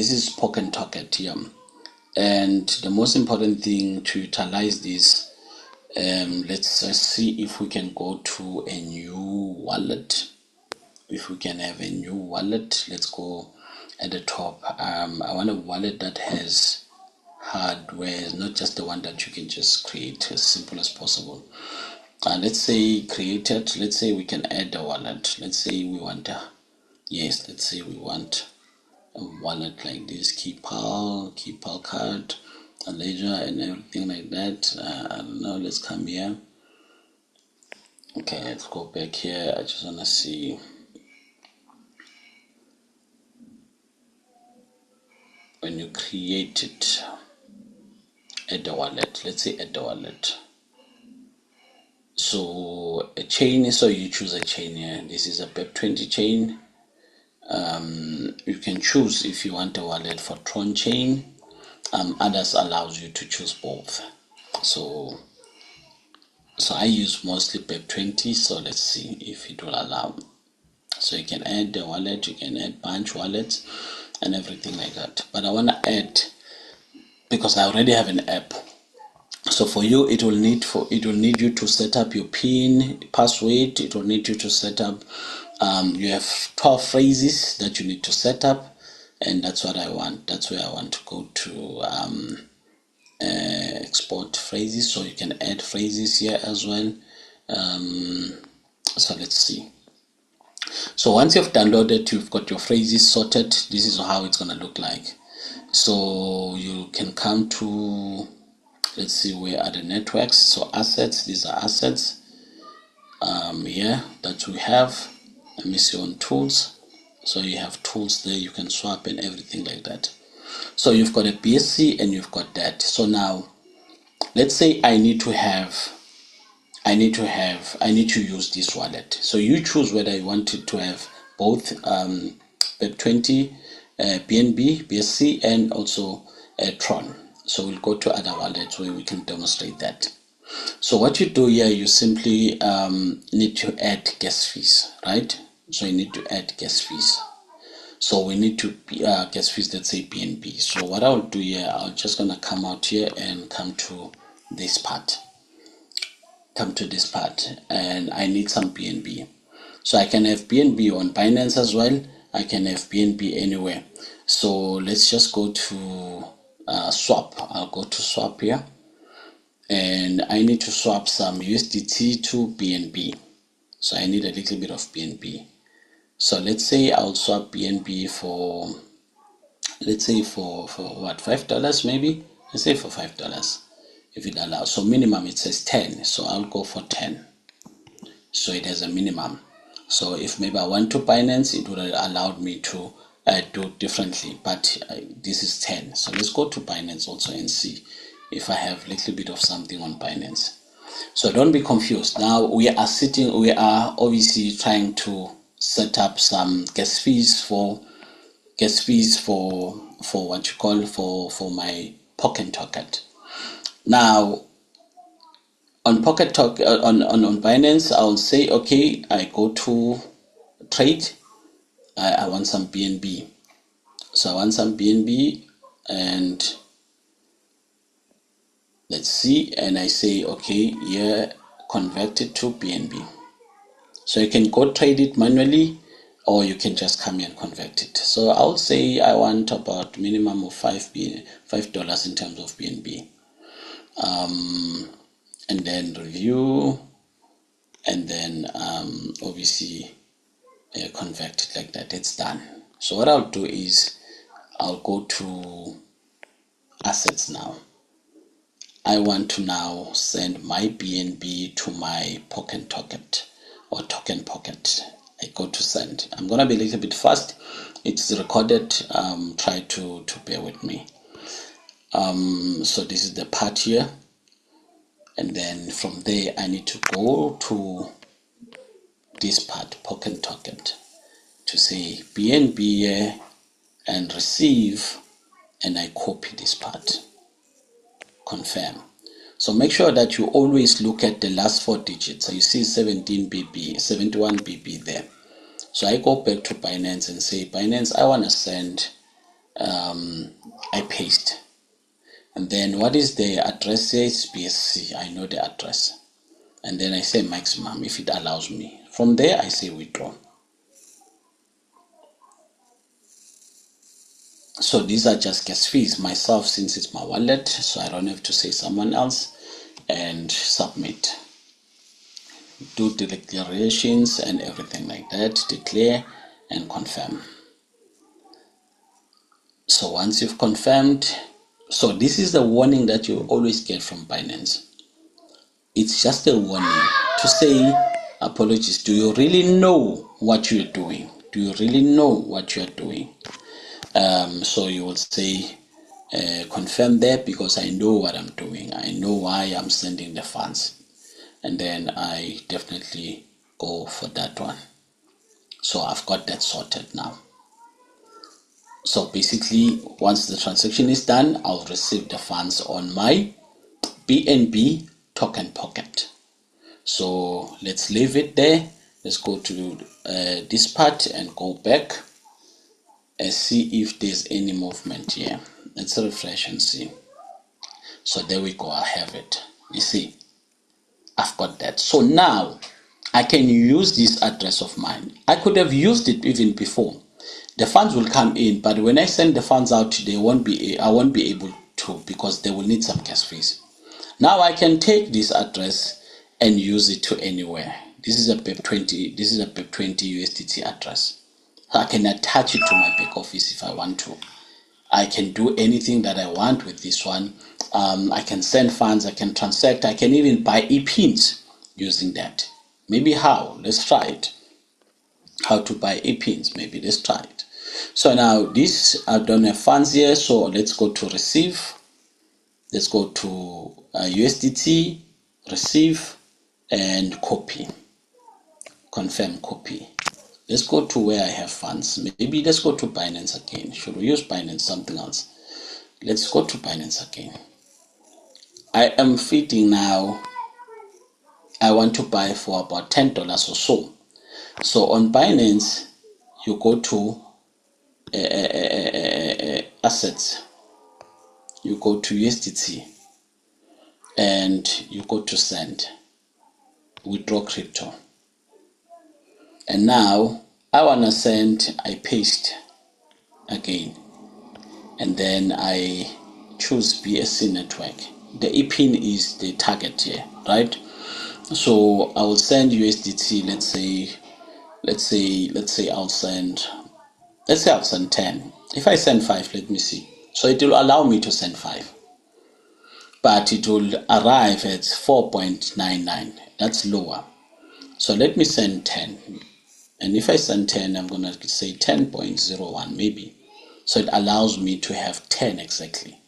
this is Pocket Tocket here, and the most important thing to utilize this, let's just see if we can go to a new wallet. If we can have a new wallet, let's go at the top. I want a wallet that has hardware, not just the one that you can just create as simple as possible. Let's say created, let's say we can add a wallet. Let's say we want let's say we want a wallet like this, Safepal card, a ledger and everything like that. I don't know, let's come here. Okay, let's go back here. I just want to see when you create it, add the wallet. Let's say add the wallet. So a chain, so you choose a chain here. This is a BEP20 chain. You can choose if you want a wallet for Tron chain. Others allows you to choose both. So I use mostly BEP20. So let's see if it will allow. So you can add the wallet, you can add bunch wallets and everything like that. But I want to add, because I already have an app. So for you, it will need you to set up your PIN, password. It will need you to set up. You have 12 phrases that you need to set up, and that's what I want. That's where I want to go to export phrases. So you can add phrases here as well. So let's see. So once you've downloaded, you've got your phrases sorted. This is how it's gonna look like. So you can come to, let's see, where are the networks? So assets, these are assets here that we have. Let me see on tools. So you have tools there, you can swap and everything like that. So you've got a BSC and you've got that. So now let's say I need to use this wallet. So you choose whether you want it to have both BEP20, BNB, BSC, and also Tron. So we'll go to other wallets where we can demonstrate that. So what you do here, you simply need to add gas fees, right? So you need to add gas fees. So we need to gas fees, let's say BNB. So what I'll do here, I'm just gonna come out here and come to this part. And I need some BNB. So I can have BNB on Binance as well. I can have BNB anywhere. So let's just go to swap. I'll go to swap here, and I need to swap some USDT to BNB. So I need a little bit of BNB. So let's say I'll swap BNB for, let's say for what, $5 maybe. Let's say for $5 if it allows. So minimum it says 10, so I'll go for 10. So it has a minimum. So if maybe I want to Binance, it would have allowed me to do differently, but this is 10. So let's go to Binance also and see if I have a little bit of something on Binance. So don't be confused. Now we are obviously trying to set up some gas fees for what you call for my Pocket Tocket. Now on Pocket Talk on Binance, I'll say, okay, I go to trade. I want some BNB. So I want some BNB, and let's see, and I say, okay, yeah, convert it to BNB. So you can go trade it manually, or you can just come here and convert it. So I'll say I want about minimum of $5 in terms of BNB. And then review, and then obviously convert it like that. It's done. So what I'll do is I'll go to assets now. I want to now send my BNB to my Pocket Tocket or Token Pocket. I go to send. I'm gonna be a little bit fast. It's recorded. Try to bear with me. So this is the part here, and then from there I need to go to this part, Pocket Tocket, to say BNB and receive, and I copy this part, confirm. So make sure that you always look at the last 4 digits. So you see 17 BB, 71 BB there. So I go back to Binance and say, Binance, I want to send I paste. And then what is the address here? It's BSC. I know the address. And then I say maximum if it allows me. From there I say withdraw. So these are just gas fees myself, since it's my wallet, so I don't have to say someone else. And submit. Do the declarations and everything like that. Declare and confirm. So once you've confirmed, so this is the warning that you always get from Binance. It's just a warning to say, apologies, do you really know what you're doing? Do you really know what you're doing? So you will say, confirm that, because I know what I'm doing. I know why I'm sending the funds. And then I definitely go for that one. So I've got that sorted now. So basically, once the transaction is done, I'll receive the funds on my BNB token pocket. So let's leave it there. Let's go to this part and go back and see if there's any movement here. Let's refresh and see. So there we go, I have it. You see, I've got that. So now I can use this address of mine. I could have used it even before. The funds will come in, but when I send the funds out, I won't be able to, because they will need some gas fees. Now I can take this address and use it to anywhere. This is a BEP20. This is a BEP20 USDT address. I can attach it to my back office if I want to. I can do anything that I want with this one. I can send funds. I can transact. I can even buy e-pins using that. Maybe how? Let's try it. How to buy e-pins? Maybe let's try it. So now this, I don't have funds here. So let's go to receive. Let's go to USDT, receive, and copy. Confirm copy. Let's go to where I have funds. Maybe let's go to Binance again. Should we use Binance? Something else. Let's go to Binance again. I am feeding now. I want to buy for about $10 or so. So on Binance, you go to assets. You go to USDT and you go to send, withdraw crypto. And now I want to send, I paste again, and then I choose BSC network. The ePIN is the target here, right? So I will send USDT. Let's say I'll send 10. If I send 5, let me see. So it will allow me to send 5, but it will arrive at 4.99. That's lower. So let me send 10. And if I send 10, I'm going to say 10.01 maybe. So it allows me to have 10 exactly.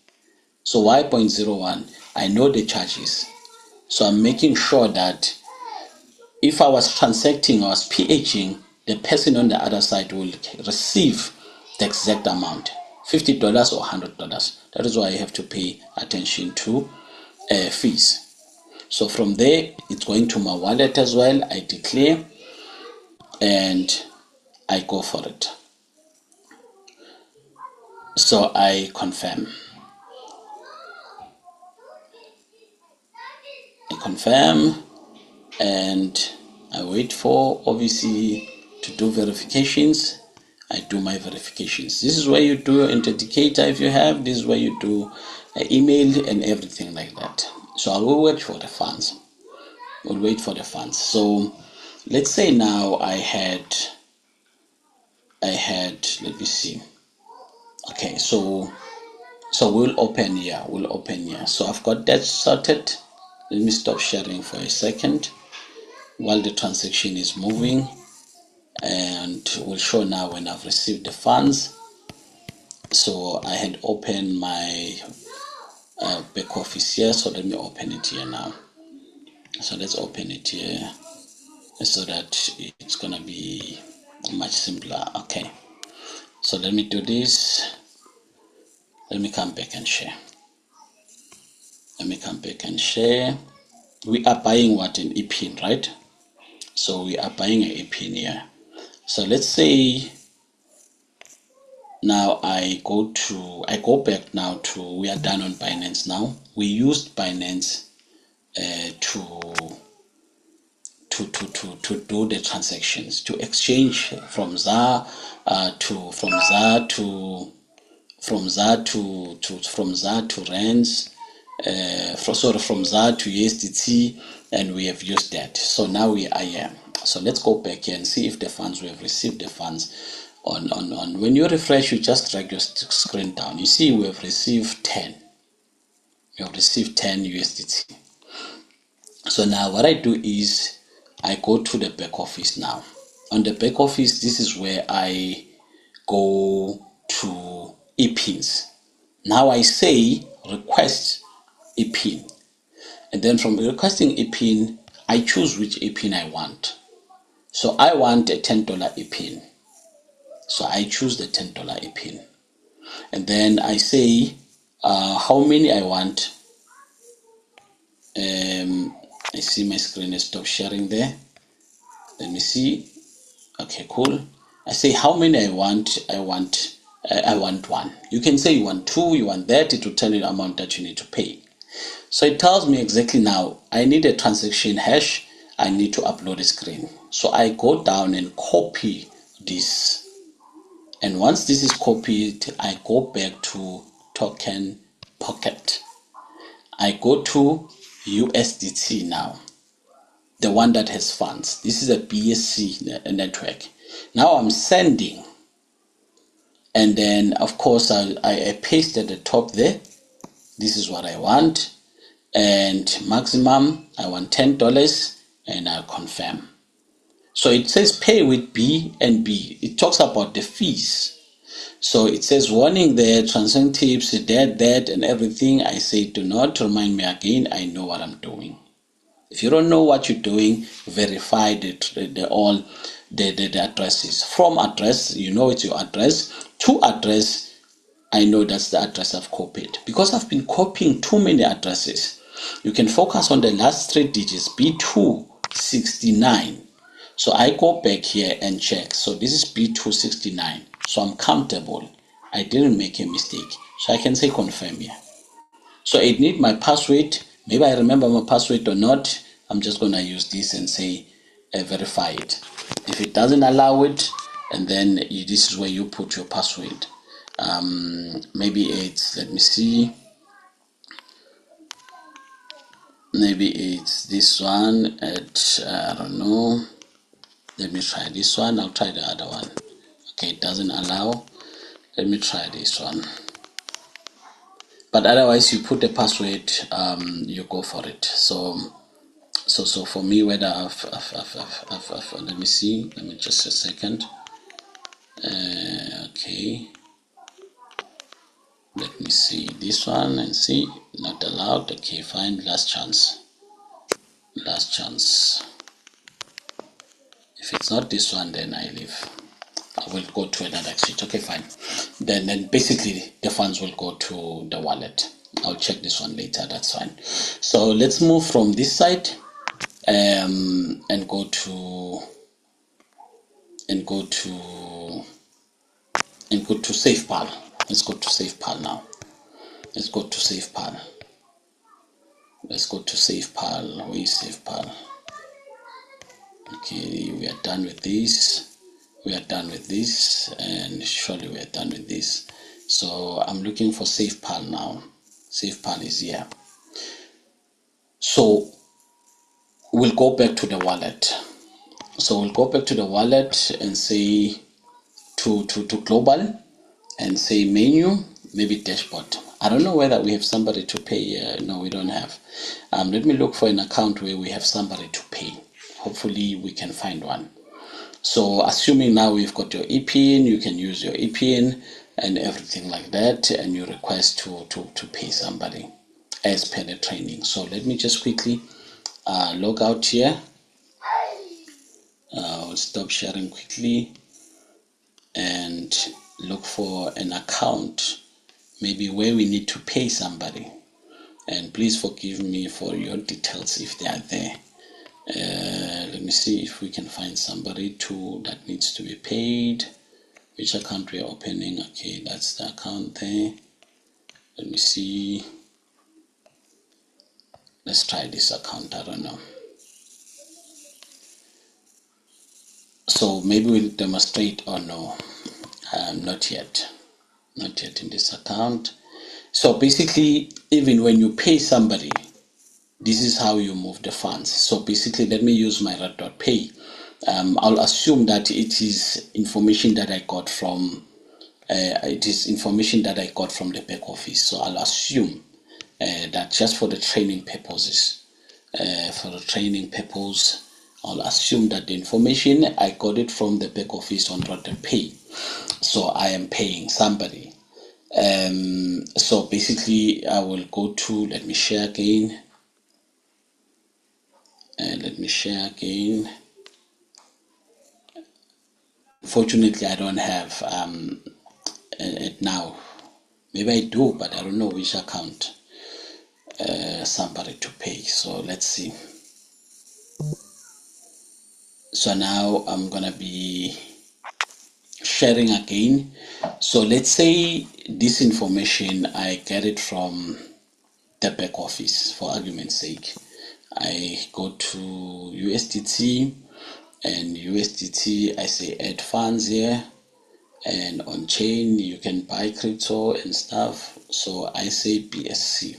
So why 0.01? I know the charges. So I'm making sure that if I was transacting, I was PHing, the person on the other side will receive the exact amount, $50 or $100. That is why I have to pay attention to fees. So from there, it's going to my wallet as well. I declare and I go for it. So I confirm. And I wait for, obviously, to do verifications. I do my verifications. This is where you do authenticator if you have. This is where you do email and everything like that. So I will wait for the funds. We'll wait for the funds. So let's say now I had, let me see. Okay, so we'll open here. So I've got that sorted. Let me stop sharing for a second while the transaction is moving, and will show now when I've received the funds. So I had opened my back office here, so let me open it here now. So let's open it here so that it's gonna be much simpler. Okay, so let me do this. Let me come back and share. We are buying what? An ePIN, right? So we are buying an ePIN here. So let's say Now I go back now to, we are done on Binance now. We used Binance to do the transactions, to exchange from ZAR from ZAR to rands, from ZAR to USDT, and we have used that. So now we are here. So let's go back here and see if the funds, we have received the funds. On when you refresh, you just drag your screen down. You see we have received 10. We have received 10 USDT. So now what I do is I go to the back office now. On the back office, this is where I go to ePINs. Now I say request ePIN. And then from requesting ePIN, I choose which ePIN I want. So I want a $10 ePIN. So I choose the $10 ePIN. And then I say how many I want. I see my screen is stop sharing there. Let me see. Okay, cool. I say how many I want. I want one. You can say you want two, you want that. It will tell you the amount that you need to pay. So it tells me exactly now I need a transaction hash. I need to upload a screen. So I go down and copy this. And once this is copied, I go back to token pocket. I go to USDT now, the one that has funds. This is a BSC network. Now I'm sending, and then of course I paste at the top there. This is what I want, and maximum I want $10, and I confirm. So it says pay with BNB. It talks about the fees. So it says warning there, transaction tips, that and everything. I say do not remind me again. I know what I'm doing. If you don't know what you're doing, verify the addresses. From address, you know it's your address. To address, I know that's the address I've copied. Because I've been copying too many addresses, you can focus on the last 3 digits, B269. So I go back here and check. So this is B269. So I'm comfortable. I didn't make a mistake. So I can say confirm here. So it need my password. Maybe I remember my password or not. I'm just going to use this and say verify it. If it doesn't allow it, and then this is where you put your password. Maybe it's, let me see. Maybe it's this one at, I don't know. Let me try this one. I'll try the other one. Okay, it doesn't allow. Let me try this one. But otherwise, you put the password, you go for it. So for me, whether let me see. Let me just a second. Okay. Let me see this one and see. Not allowed. Okay, fine. Last chance. Last chance. If it's not this one, then I leave. I will go to another exchange. Okay, fine. Then basically the funds will go to the wallet. I'll check this one later. That's fine. So let's move from this side and go to Safepal. Let's go to Safepal now. Let's go to Safepal. Let's go to Safepal. Where is Safepal? Okay, we are done with this. We are done with this, and surely we are done with this. So I'm looking for Safepal now. Safepal is here. So we'll go back to the wallet. So we'll go back to the wallet and say to global and say menu, maybe dashboard. I don't know whether we have somebody to pay. No, we don't have. Let me look for an account where we have somebody to pay. Hopefully we can find one. So assuming now we've got your ePIN, you can use your ePIN and everything like that, and you request to pay somebody as per the training. So let me just quickly log out here. I'll stop sharing quickly and look for an account maybe where we need to pay somebody. And please forgive me for your details if they are there. Let me see if we can find somebody that needs to be paid. which account we are opening. Okay, that's the account there. Let me see. Let's try this account. I don't know. So maybe we'll demonstrate or no. Not yet in this account. So basically, even when you pay somebody, this is how you move the funds. So basically, let me use my Redotpay. I'll assume that it is information that I got from the back office. So I'll assume that just for the training purposes, I'll assume that the information I got it from the back office on Redotpay. So I am paying somebody. So basically, I will go to, let me share again. Fortunately, I don't have it now. Maybe I do, but I don't know which account somebody to pay. So let's see. So now I'm gonna be sharing again. So let's say this information I get it from the back office. For argument's sake, I go to USDT, and USDT I say add funds here, and on chain you can buy crypto and stuff. So I say BSC.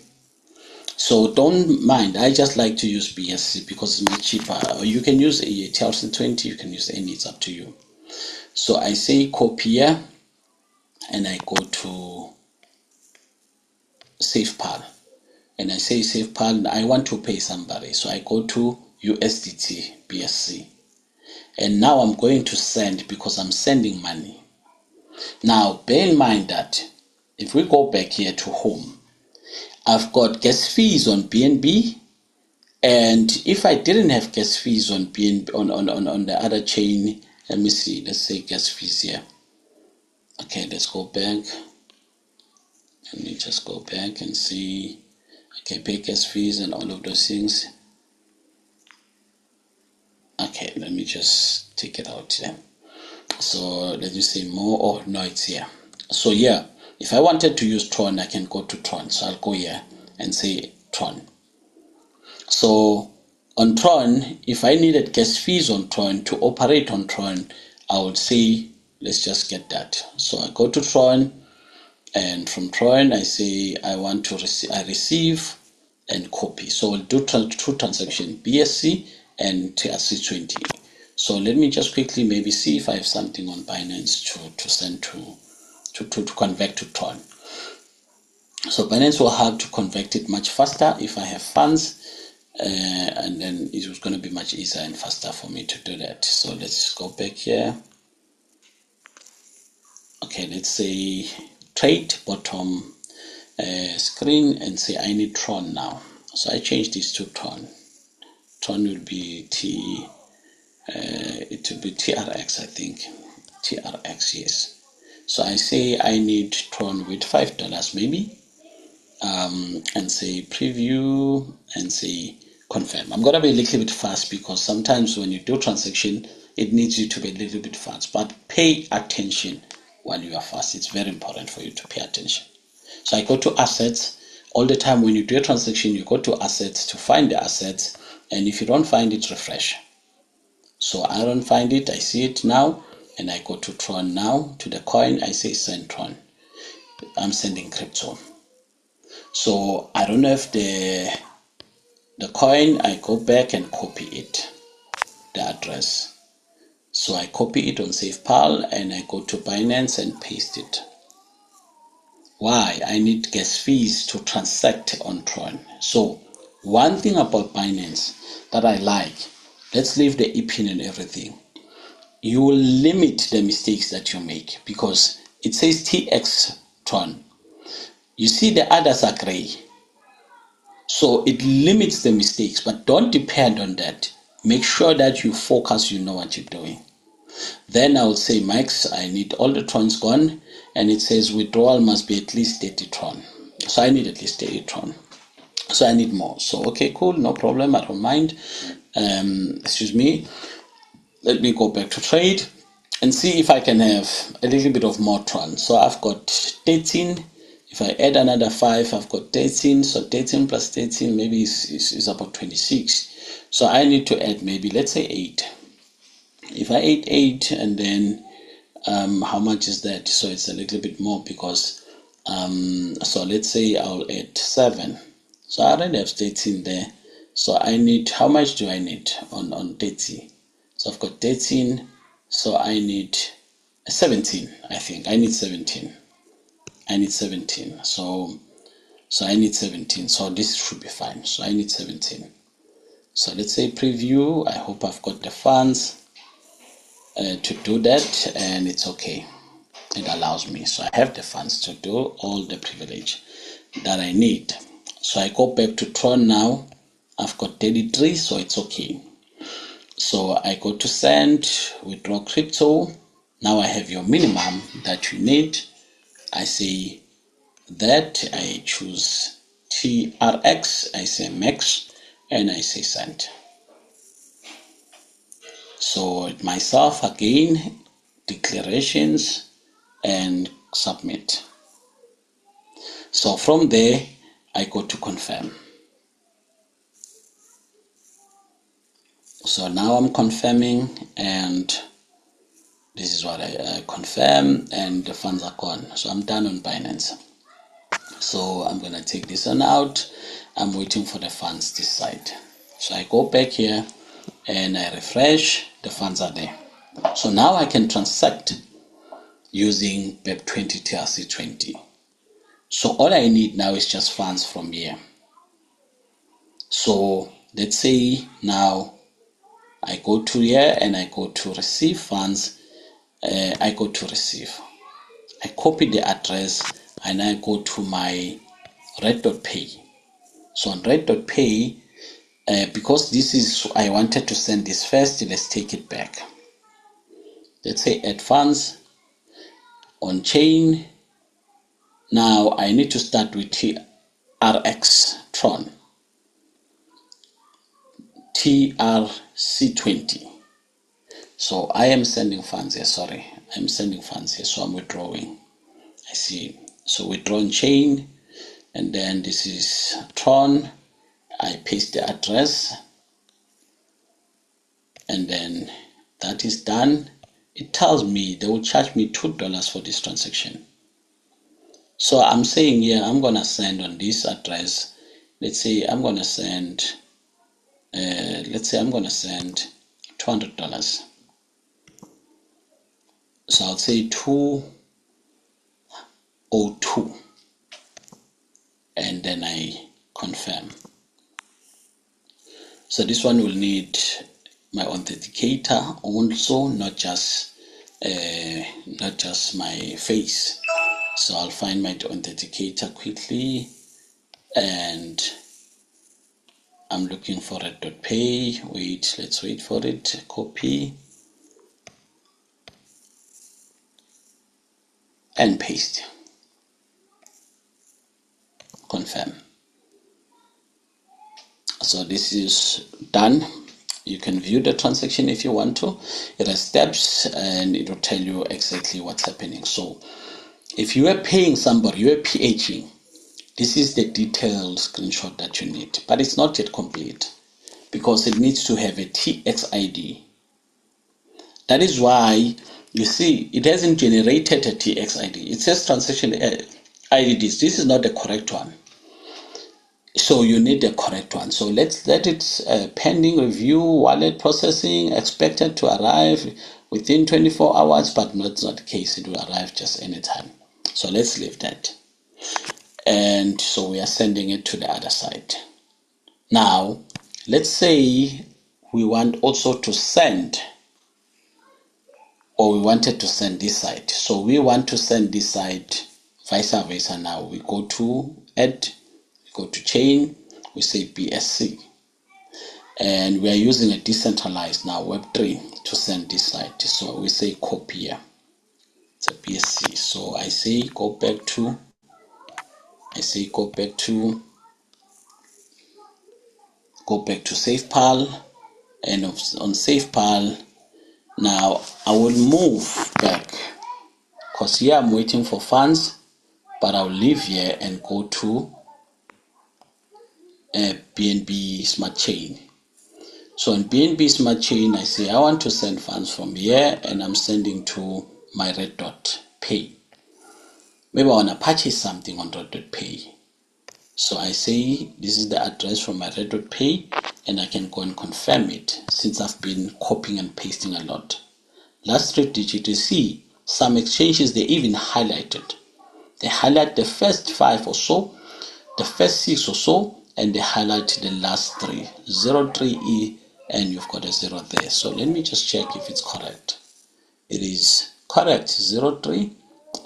So don't mind, I just like to use BSC because it's much cheaper. Or you can use a TLC20, you can use any, it's up to you. So I say copy here, and I go to Safepal, and I say Safepal, I want to pay somebody. So I go to USDT BSC, and now I'm going to send because I'm sending money. Now bear in mind that if we go back here to home, I've got gas fees on BNB, and if I didn't have gas fees on BNB on the other chain, let me see, let's say gas fees here. Okay, let's go back. Let me just go back and see. Okay, pay gas fees and all of those things. Okay, let me just take it out here. So let me say more. Oh no, it's here. So yeah, if I wanted to use Tron, I can go to Tron. So I'll go here and say Tron. So on Tron, if I needed gas fees on Tron to operate on Tron, I would say let's just get that. So I go to Tron, and from Tron I say I want to receive and copy. So I'll do two transactions, BSC and TRC20. So let me just quickly maybe see if I have something on Binance to send to convert to Tron. So Binance will have to convert it much faster if I have funds, and then it was going to be much easier and faster for me to do that. So let's go back here. Okay, let's say trade bottom screen and say I need Tron now. So I change this to Tron. Tron will be it will be TRX, I think. TRX, yes. So I say I need Tron with $5 maybe, and say preview and say confirm. I'm gonna be a little bit fast because sometimes when you do transaction, it needs you to be a little bit fast. But pay attention while you are fast. It's very important for you to pay attention. So I go to assets. All the time when you do a transaction, you go to assets to find the assets, and if you don't find it, refresh. So I don't find it, I see it now, and I go to Tron now, to the coin, I say send Tron. I'm sending crypto. So I don't know if the coin, I go back and copy it, the address. So I copy it on Safepal and I go to Binance and paste it. Why? I need gas fees to transact on Tron. So one thing about Binance that I like, let's leave the EPIN and everything. You will limit the mistakes that you make because it says TX Tron. You see the others are gray. So it limits the mistakes, but don't depend on that. Make sure that you focus, you know what you're doing. Then I will say, Max, I need all the Trons gone, and it says withdrawal must be at least 30 Tron. So I need at least 30 Tron. So I need more. So okay, cool, no problem, I don't mind. Excuse me. Let me go back to trade. and see if I can have a little bit of more Tron. So I've got 13. If I add another 5, I've got 13. So 13 plus 13 maybe is about 26. So I need to add maybe, let's say 8. If I add 8, and then how much is that? So it's a little bit more, because so let's say I'll add 7. So I already have 13 there. So I need, how much do I need on 30? So I've got 13. So I need 17. I think I need 17. I need 17. So I need 17. So this should be fine. So I need 17. So let's say preview. I hope I've got the funds to do that, and it's okay. It allows me. So I have the funds to do all the privilege that I need. So I go back to Tron now. I've got 33, so it's okay. So I go to send, withdraw crypto. Now I have your minimum that you need. I say that, I choose TRX, I say max, and I say send. So myself again, declarations, and submit. So from there, I go to confirm. So now I'm confirming, and this is what I confirm, and the funds are gone. So I'm done on Binance. So I'm going to take this one out. I'm waiting for the funds this side. So I go back here and I refresh. The funds are there. So now I can transact using BEP20 TRC20. So all I need now is just funds from here. So let's say now I go to here and I go to receive funds. I go to receive. I copy the address and I go to my Redotpay. So on Redotpay, because this is, I wanted to send this first, let's take it back. Let's say add funds on chain. Now I need to start with TRX Tron, TRC20. So I am sending funds here, sorry, I'm sending funds here, so I'm withdrawing. I see, so withdraw chain, and then this is Tron. I paste the address, and then that is done. It tells me they will charge me $2 for this transaction. So I'm saying here, I'm gonna send on this address. Let's say I'm gonna send, $200. So I'll say 202, and then I confirm. So this one will need my authenticator also, not just my face. So I'll find my authenticator quickly, and I'm looking for Redotpay. Wait, let's wait for it. Copy and paste. Confirm. So this is done. You can view the transaction if you want to. It has steps and it will tell you exactly what's happening. So if you are paying somebody, you are PHing, this is the detailed screenshot that you need, but it's not yet complete because it needs to have a TX ID. That is why you see it hasn't generated a TX ID. It says transaction IDs. This is not the correct one. So you need the correct one. So let's let it pending review, wallet processing, expected to arrive within 24 hours, but not the case. It will arrive just anytime. So let's leave that. And so we are sending it to the other side. Now, let's say we want also to send, or we wanted to send this side. So we want to send this side vice versa. Now we go to add, we go to chain, we say BSC. And we are using a decentralized now Web3 to send this side. So we say copy here. It's a BSC. So I say go back to Safepal, and on Safepal Now I will move back because here I'm waiting for funds, but I'll leave here and go to BNB Smart Chain. So in BNB Smart Chain, I say I want to send funds from here and I'm sending to my Redotpay. Maybe I want to purchase something on Redotpay. So I say this is the address from my Redotpay and I can go and confirm it since I've been copying and pasting a lot. Last 3 digits, you see some exchanges they even highlighted. They highlight the first 5 or so, the first 6 or so, and they highlight the last 3, 03E, and you've got a 0 there. So let me just check if it's correct. It is correct, 03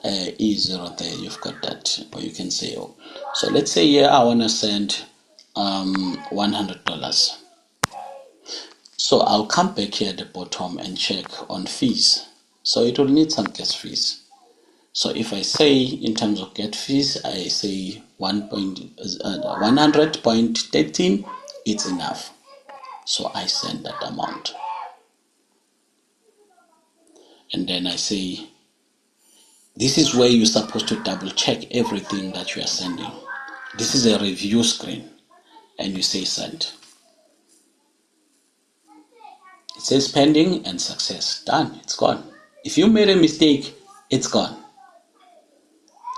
E0 there, you've got that, or you can say, oh. So let's say here I want to send $100. So I'll come back here at the bottom and check on fees. So it will need some gas fees. So if I say in terms of get fees, I say 100.13, it's enough. So I send that amount. And then I say, this is where you're supposed to double check everything that you are sending. This is a review screen. And you say send. It says pending and success. Done. It's gone. If you made a mistake, it's gone.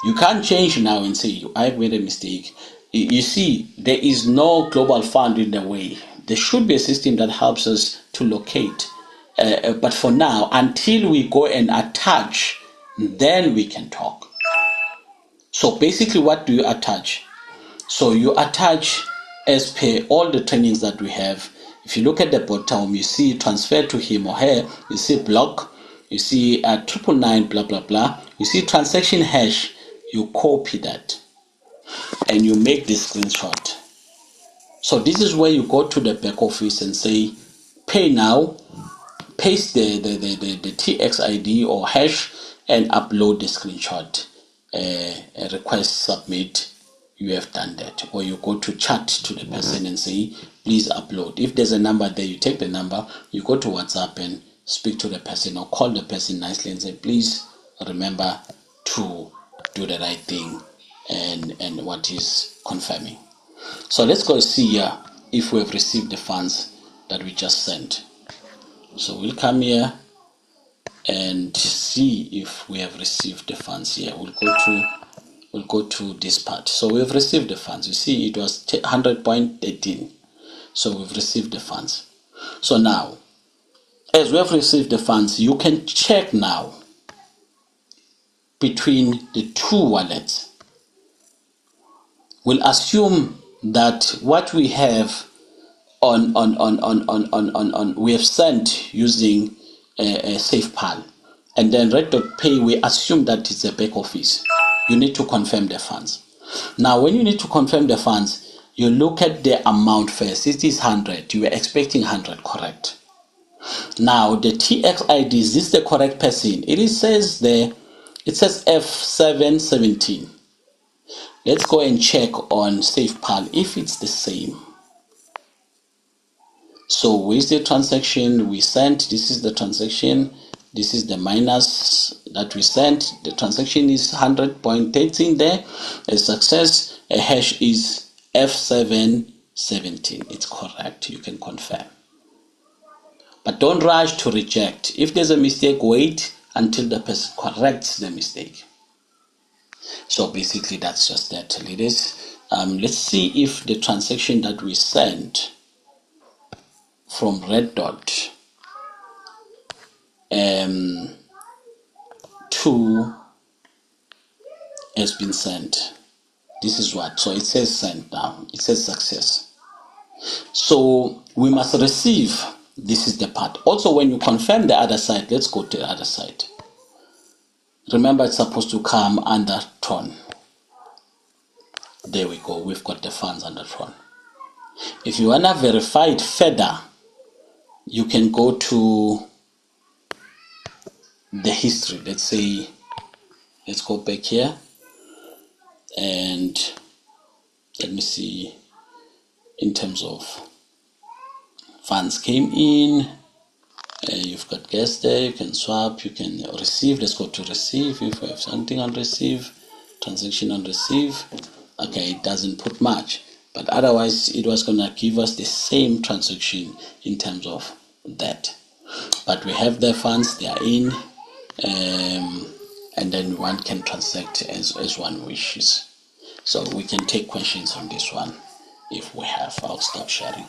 You can't change now and say, I've made a mistake. You see, there is no global fund in the way. There should be a system that helps us to locate. But for now, until we go and attach, then we can talk. So basically, what do you attach? So you attach as per all the trainings that we have. If you look at the bottom, you see transfer to him or her, you see block, you see 999 blah blah blah, you see transaction hash, you copy that and you make this screenshot. So this is where you go to the back office and say pay now, paste the TX ID or hash and upload the screenshot. Request submit, you have done that. Or you go to chat to the person and say please upload. If there's a number there, you take the number, you go to WhatsApp and speak to the person or call the person nicely and say please remember to do the right thing and what is confirming. So let's go see here if we have received the funds that we just sent. So we'll come here and see if we have received the funds here. We'll go to this part. So we've received the funds. You see it was 100.13. So we've received the funds. So now, as we have received the funds, you can check now between the 2 wallets. We'll assume that what we have we have sent using Safepal, and then Redotpay, we assume that it's a back office. You need to confirm the funds. Now when you need to confirm the funds, you look at the amount first. It is 100. You were expecting 100, correct? Now the TX ID, is this the correct person? It says there, it says F717. Let's go and check on Safepal if it's the same. So where's the transaction we sent? This is the transaction. This is the minus that we sent. The transaction is 100.13 there. A success. A hash is F717. It's correct. You can confirm. But don't rush to reject. If there's a mistake, wait until the person corrects the mistake. So basically that's just that, ladies. Let's see if the transaction that we sent from Redot 2 has been sent. This is what, so it says sent now, it says success. So we must receive, this is the part. Also when you confirm the other side, let's go to the other side. Remember it's supposed to come under Tron. There we go, we've got the funds under Tron. If you want to verify it further, you can go to the history. Let's say, let's go back here and let me see in terms of funds came in You've got gas there, you can swap, you can receive. Let's go to receive. If we have something on receive, transaction on receive, okay, it doesn't put much, but otherwise it was gonna give us the same transaction in terms of that. But we have the funds, they are in, and then one can transact as one wishes. So we can take questions on this one if we have. I'll stop sharing.